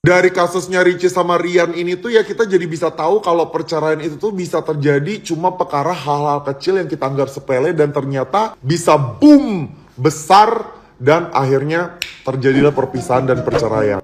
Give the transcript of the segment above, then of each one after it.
Dari kasusnya Ricis sama Rian ini tuh ya kita jadi bisa tahu kalau perceraian itu tuh bisa terjadi cuma perkara hal-hal kecil yang kita anggap sepele dan ternyata bisa boom besar dan akhirnya terjadilah perpisahan dan perceraian.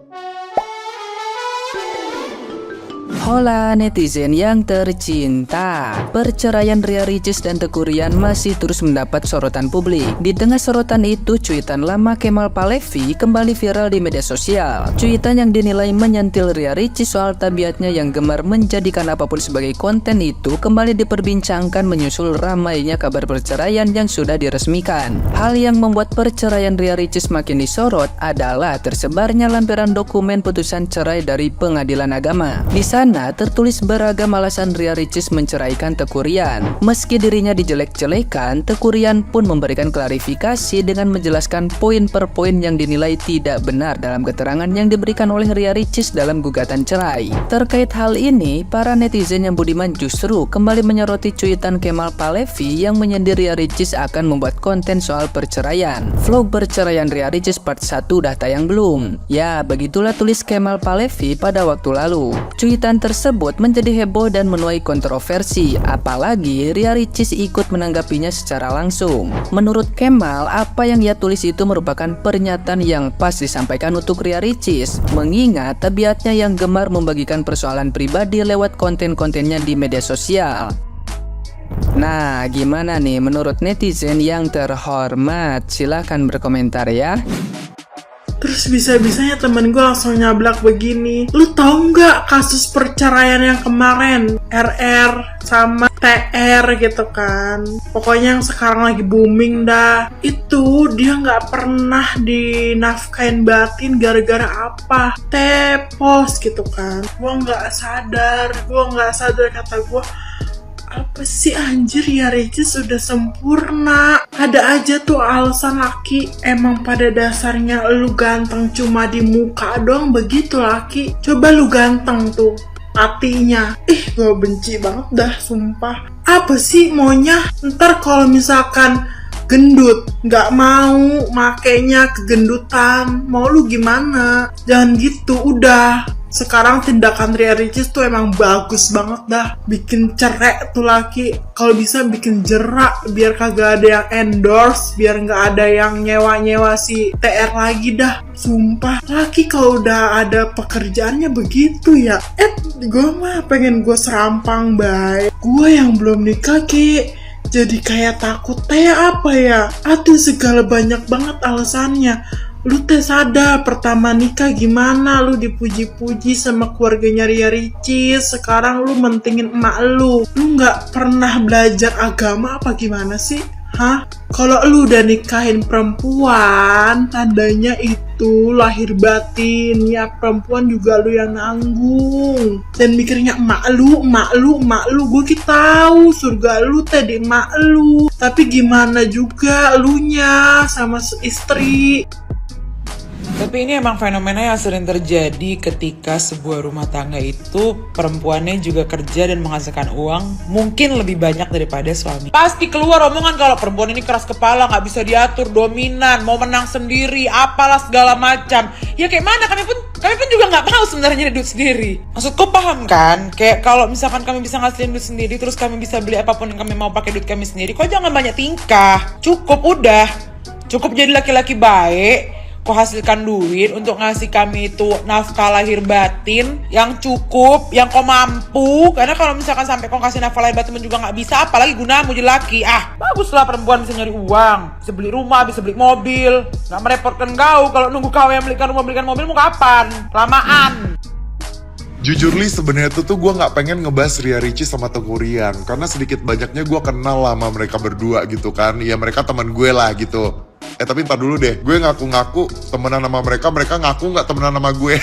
Hola netizen yang tercinta, perceraian Ria Ricis dan Teuku Ryan masih terus mendapat sorotan publik. Di tengah sorotan itu, cuitan lama Kemal Palevi kembali viral di media sosial. Cuitan yang dinilai menyentil Ria Ricis soal tabiatnya yang gemar menjadikan apapun sebagai konten itu kembali diperbincangkan menyusul ramainya kabar perceraian yang sudah diresmikan. Hal yang membuat perceraian Ria Ricis makin disorot adalah tersebarnya lampiran dokumen putusan cerai dari Pengadilan Agama. Di sana tertulis beragam alasan Ria Ricis menceraikan Teuku Ryan. Meski dirinya dijelek-jelekan, Teuku Ryan pun memberikan klarifikasi dengan menjelaskan poin per poin yang dinilai tidak benar dalam keterangan yang diberikan oleh Ria Ricis dalam gugatan cerai. Terkait hal ini, para netizen yang budiman justru kembali menyoroti cuitan Kemal Palevi yang menyindir Ria Ricis akan membuat konten soal perceraian. Vlog perceraian Ria Ricis part 1 udah tayang belum? Ya, begitulah tulis Kemal Palevi pada waktu lalu. Cuitan tersebut menjadi heboh dan menuai kontroversi, apalagi Ria Ricis ikut menanggapinya secara langsung. Menurut Kemal, apa yang ia tulis itu merupakan pernyataan yang pas disampaikan untuk Ria Ricis, mengingat tabiatnya yang gemar membagikan persoalan pribadi lewat konten-kontennya di media sosial. Nah, gimana nih menurut netizen yang terhormat? Silahkan berkomentar ya. Terus bisa-bisanya temen gue langsung nyablak begini. Lu tahu nggak kasus perceraian yang kemarin? RR sama TR gitu kan. Pokoknya yang sekarang lagi booming dah. Itu dia nggak pernah dinafkain batin gara-gara apa? Tepos gitu kan. Gue nggak sadar kata gue. Apa sih anjir, ya Ricis udah sempurna. Ada aja tuh alasan laki. Emang pada dasarnya lu ganteng cuma di muka doang begitu laki. Coba lu ganteng tuh hatinya. Gue benci banget dah sumpah. Apa sih maunya? Ntar kalau misalkan gendut, nggak mau makainya kegendutan. Mau lu gimana? Jangan gitu, udah. Sekarang tindakan Ria Ricis tuh emang bagus banget dah. Bikin cerai tuh laki. Kalau bisa bikin jerak biar kagak ada yang endorse, biar nggak ada yang nyewa-nyewa si TR lagi dah. Sumpah, laki kalau udah ada pekerjaannya begitu ya. Gue mah pengen gue serampang baik. Gue yang belum nikah jadi kayak takut apa ya. Aduh, segala banyak banget alasannya. Lu sadar pertama nikah gimana lu dipuji-puji sama keluarganya Ria Ricis. Sekarang lu mentingin emak lu. Lu gak pernah belajar agama apa gimana sih? Hah? Kalau lu udah nikahin perempuan, tandanya itu lahir batin. Ya perempuan juga lu yang nanggung. Dan mikirnya emak lu. Gue tahu surga lu di emak lu. Tapi gimana juga lunya sama istri. Tapi ini emang fenomena yang sering terjadi ketika sebuah rumah tangga itu perempuannya juga kerja dan menghasilkan uang mungkin lebih banyak daripada suami. Pasti keluar omongan kalau perempuan ini keras kepala, gak bisa diatur, dominan, mau menang sendiri, apalah segala macam. Ya kayak mana, kami pun juga gak mau sebenarnya duit sendiri. Maksudku paham kan? Kayak kalau misalkan kami bisa ngasilin duit sendiri, terus kami bisa beli apapun yang kami mau pakai duit kami sendiri, kok jangan banyak tingkah. Cukup jadi laki-laki baik. Kau hasilkan duit untuk ngasih kami itu nafkah lahir batin yang cukup, yang kau mampu. Karena kalau misalkan sampai kau kasih nafkah lahir batin juga nggak bisa, apalagi gunamu jadi laki. Baguslah perempuan bisa nyari uang, bisa beli rumah, bisa beli mobil. Nggak merepotkan kau kalau nunggu kau yang belikan rumah, belikan mobil mau kapan? Kelamaan. Jujur li sebenarnya tuh gue nggak pengen ngebahas Ria Ricis sama Teuku Ryan karena sedikit banyaknya gue kenal sama mereka berdua gitu kan. Ya mereka teman gue lah gitu. Tapi ntar dulu deh, gue ngaku-ngaku temenan sama mereka ngaku nggak temenan sama gue.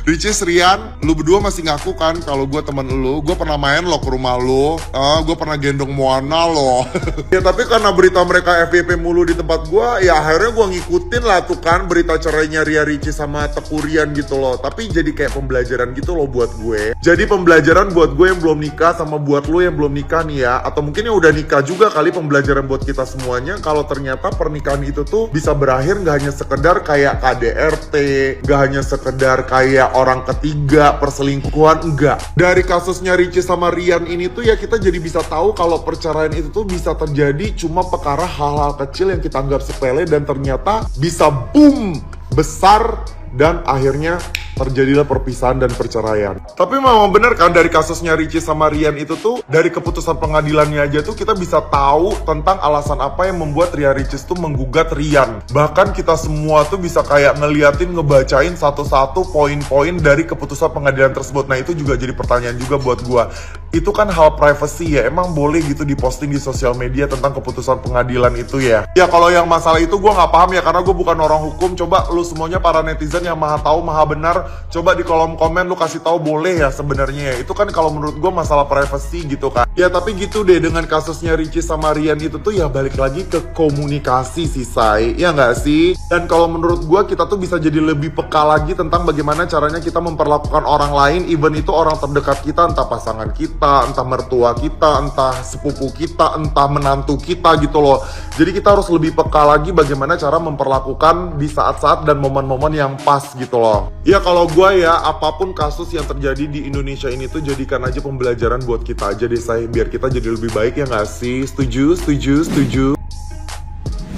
Ricis, Ryan, lu berdua masih ngaku kan kalau gue temen lu. Gue pernah main lo ke rumah lu, gue pernah gendong Moana lo. Ya tapi karena berita mereka FYP mulu di tempat gue, ya akhirnya gue ngikutin lah tuh kan berita cerainya Ria Ricis sama Teuku Ryan gitu loh. Tapi jadi kayak pembelajaran gitu loh buat gue. Jadi pembelajaran buat gue yang belum nikah sama buat lu yang belum nikah nih ya. Atau mungkin yang udah nikah juga kali, pembelajaran buat kita semuanya kalau ternyata pernikahan itu tuh bisa berakhir gak hanya sekedar kayak KDRT, gak hanya sekedar sekedar kayak orang ketiga, perselingkuhan, enggak. Dari kasusnya Ricis sama Rian ini tuh ya kita jadi bisa tahu kalau perceraian itu tuh bisa terjadi cuma perkara hal-hal kecil yang kita anggap sepele dan ternyata bisa boom besar dan akhirnya terjadilah perpisahan dan perceraian. Tapi memang bener kan dari kasusnya Ricis sama Rian itu tuh dari keputusan pengadilannya aja tuh kita bisa tahu tentang alasan apa yang membuat Ria Ricis tuh menggugat Rian. Bahkan kita semua tuh bisa kayak ngeliatin, ngebacain satu-satu poin-poin dari keputusan pengadilan tersebut. Nah itu juga jadi pertanyaan juga buat gua. Itu kan hal privacy ya, emang boleh gitu diposting di sosial media tentang keputusan pengadilan itu ya? Ya kalau yang masalah itu gua nggak paham ya karena gue bukan orang hukum. Coba lu semuanya para netizen yang maha tahu, maha benar, coba di kolom komen lu kasih tahu boleh ya sebenarnya ya. Itu kan kalau menurut gue masalah privacy gitu kan. Ya tapi gitu deh dengan kasusnya Ricis sama Rian itu tuh ya balik lagi ke komunikasi sih say, ya nggak sih? Dan kalau menurut gue kita tuh bisa jadi lebih peka lagi tentang bagaimana caranya kita memperlakukan orang lain, even itu orang terdekat kita, entah pasangan kita, entah mertua kita, entah sepupu kita, entah menantu kita gitu loh. Jadi kita harus lebih peka lagi bagaimana cara memperlakukan di saat-saat dan momen-momen yang pas gitu loh. Ya kalau gue ya apapun kasus yang terjadi di Indonesia ini tuh jadikan aja pembelajaran buat kita aja deh say, biar kita jadi lebih baik ya nggak sih? Setuju, setuju, setuju.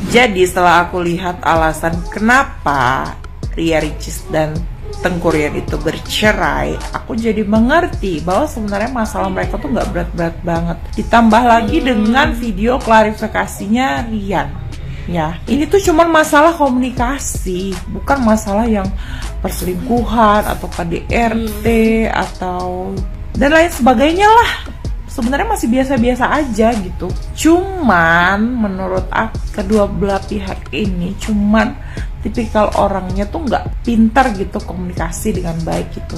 Jadi setelah aku lihat alasan kenapa Ria Ricis dan Tengku Rian itu bercerai, aku jadi mengerti bahwa sebenarnya masalah mereka tuh nggak berat-berat banget. Ditambah lagi dengan video klarifikasinya Rian. Ya, ini tuh cuma masalah komunikasi, bukan masalah yang perselingkuhan atau KDRT atau dan lain sebagainya lah. Sebenarnya masih biasa-biasa aja gitu. Cuman menurut aku kedua belah pihak ini cuman tipikal orangnya tuh nggak pintar gitu komunikasi dengan baik gitu.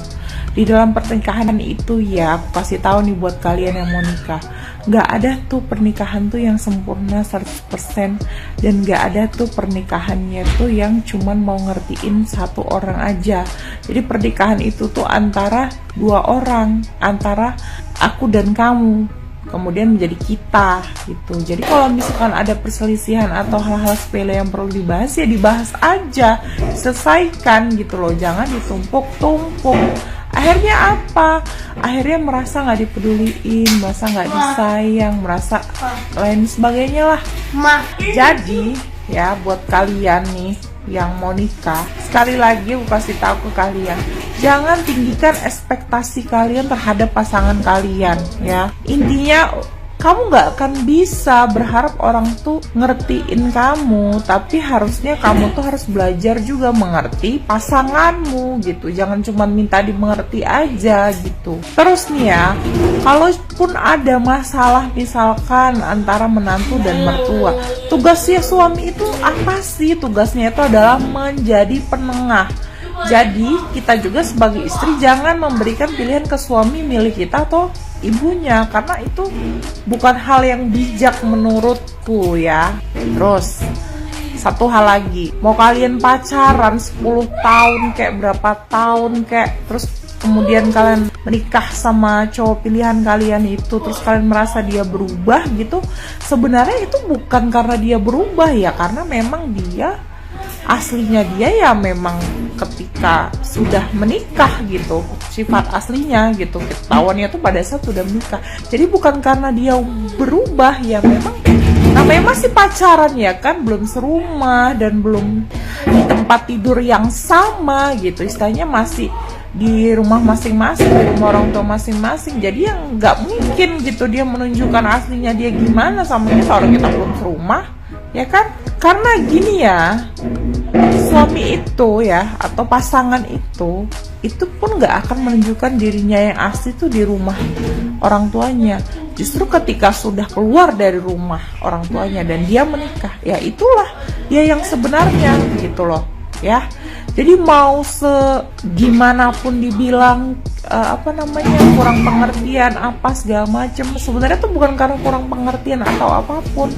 Di dalam pernikahan itu ya aku kasih tahu nih buat kalian yang mau nikah, nggak ada tuh pernikahan tuh yang sempurna 100% dan nggak ada tuh pernikahannya tuh yang cuman mau ngertiin satu orang aja. Jadi pernikahan itu tuh antara dua orang, antara aku dan kamu, kemudian menjadi kita gitu. Jadi kalau misalkan ada perselisihan atau hal-hal sepele yang perlu dibahas ya dibahas aja, selesaikan gitu loh, jangan ditumpuk-tumpuk. Akhirnya apa? Akhirnya merasa nggak dipeduliin, merasa nggak disayang, merasa lain sebagainya lah. Jadi ya buat kalian nih yang mau nikah, sekali lagi aku kasih tahu ke kalian, jangan tinggikan ekspektasi kalian terhadap pasangan kalian ya. Intinya kamu nggak akan bisa berharap orang tuh ngertiin kamu, tapi harusnya kamu tuh harus belajar juga mengerti pasanganmu gitu. Jangan cuma minta dimengerti aja gitu. Terus nih ya, kalaupun ada masalah misalkan antara menantu dan mertua, tugasnya suami itu apa sih? Tugasnya itu adalah menjadi penengah. Jadi kita juga sebagai istri jangan memberikan pilihan ke suami milik kita atau ibunya, karena itu bukan hal yang bijak menurutku ya. Terus satu hal lagi, mau kalian pacaran 10 tahun kayak berapa tahun kayak, terus kemudian kalian menikah sama cowok pilihan kalian itu, terus kalian merasa dia berubah gitu, sebenarnya itu bukan karena dia berubah ya, karena memang dia aslinya dia ya memang ketika sudah menikah gitu, sifat aslinya gitu, ketahuannya tuh pada saat sudah menikah. Jadi bukan karena dia berubah ya, memang namanya masih pacaran ya kan, belum serumah dan belum di tempat tidur yang sama gitu, istilahnya masih di rumah masing-masing, di rumah orang tua masing-masing. Jadi yang nggak mungkin gitu dia menunjukkan aslinya dia gimana sama kita, orang kita belum serumah ya kan. Karena gini ya, suami itu ya atau pasangan itu pun nggak akan menunjukkan dirinya yang asli tuh di rumah orang tuanya. Justru ketika sudah keluar dari rumah orang tuanya dan dia menikah, ya itulah dia yang sebenarnya gitu loh ya. Jadi mau segimanapun dibilang kurang pengertian apa segala macam, sebenarnya tuh bukan karena kurang pengertian atau apapun,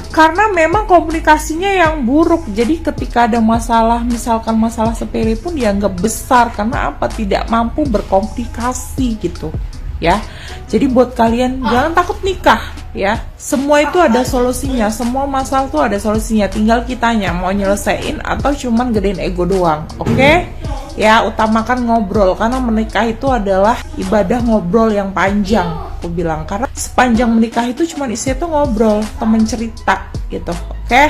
karena memang komunikasinya yang buruk. Jadi ketika ada masalah, misalkan masalah sepele pun dianggap besar karena apa, tidak mampu berkomunikasi gitu ya. Jadi buat kalian jangan takut nikah ya, semua itu ada solusinya, semua masalah tuh ada solusinya, tinggal kitanya mau nyelesain atau cuman gedein ego doang. Oke? ya utamakan ngobrol, karena menikah itu adalah ibadah ngobrol yang panjang, aku bilang, karena sepanjang menikah itu cuma isinya tuh ngobrol, temen cerita gitu, oke?